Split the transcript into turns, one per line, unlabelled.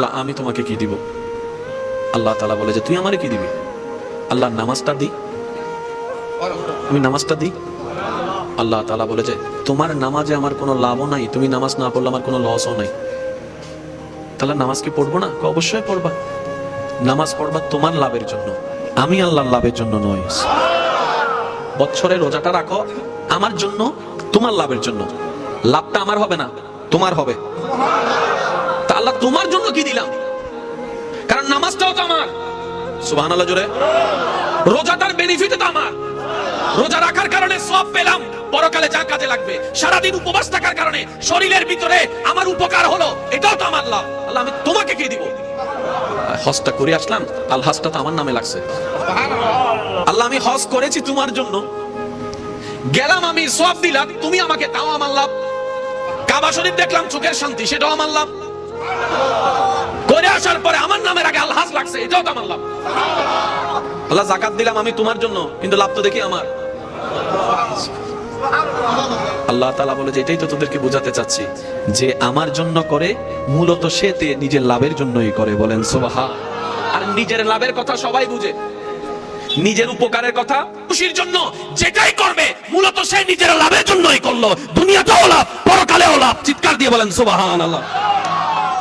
আল্লাহ আমি তোমাকে কি দিব? আল্লাহ তাআলা বলে যে তুই আমারে কি দিবি? আল্লাহ নামাজটা দি, আমি নামাজটা দিই। আল্লাহ তাআলা বলে যে তোমার নামাজে আমার কোনো লাভও নাই, তুমি নামাজ না পড়লে আমার কোনো লসও নাই। তাহলে নামাজ কি পড়বো না? অবশ্যই পড়বা। নামাজ পড়বা তোমার লাভের জন্য, আমি আল্লাহর লাভের জন্য নয়। বছরে রোজাটা রাখো আমার জন্য, তোমার লাভের জন্য। লাভটা আমার হবে না, তোমার হবে। তা আল্লাহ তোমার জন্য কি দিলাম? কারণ নামাজটাও তো আমার। সুবহানাল্লাহ জোরে। রোজাটার বেনিফিট তো আমার। রোজা রাখার কারণে সওয়াব পেলাম, পরকালে যা কাজে লাগবে। সারাদিন উপবাস থাকার কারণে শরীরের ভিতরে আমার উপকার হলো, এটাও তো আমার লাভ। আল্লাহ আমি তোমাকে কি দিব? হজটা করে আসলাম, আল হজটা তো আমার নামে লাগছে। আল্লাহ আমি হজ করেছি তোমার জন্য, গেলাম আমি সওয়াব দিলাম, তুমি আমাকে তাও আমার লাভ। কাবা শরীফ দেখলাম চোখের শান্তি, সেটাও আমার লাভ। করে আসার পরে আমার নামের আগে আল হজ লাগছে, এটাও তো আমার লাভ। আল্লাহ যাকাত দিলাম আমি তোমার জন্য, কিন্তু লাভ তো দেখি আমার। আল্লাহ তাআলা বলে যে এটাই তো তোদেরকে বোঝাতে চাচ্ছি, যে আমার জন্য করে মূলত সে নিজের লাভের জন্যই করে। বলেন সুবহান। আর নিজের লাভের কথা সবাই বুঝে, নিজের উপকারের কথা, খুশির জন্য যেটাই করবে মূলত সে নিজের লাভের জন্যই করলো। দুনিয়াটাও লাভ, পরকালেও লাভ। চিৎকার দিয়ে বলেন সুবহানাল্লাহ।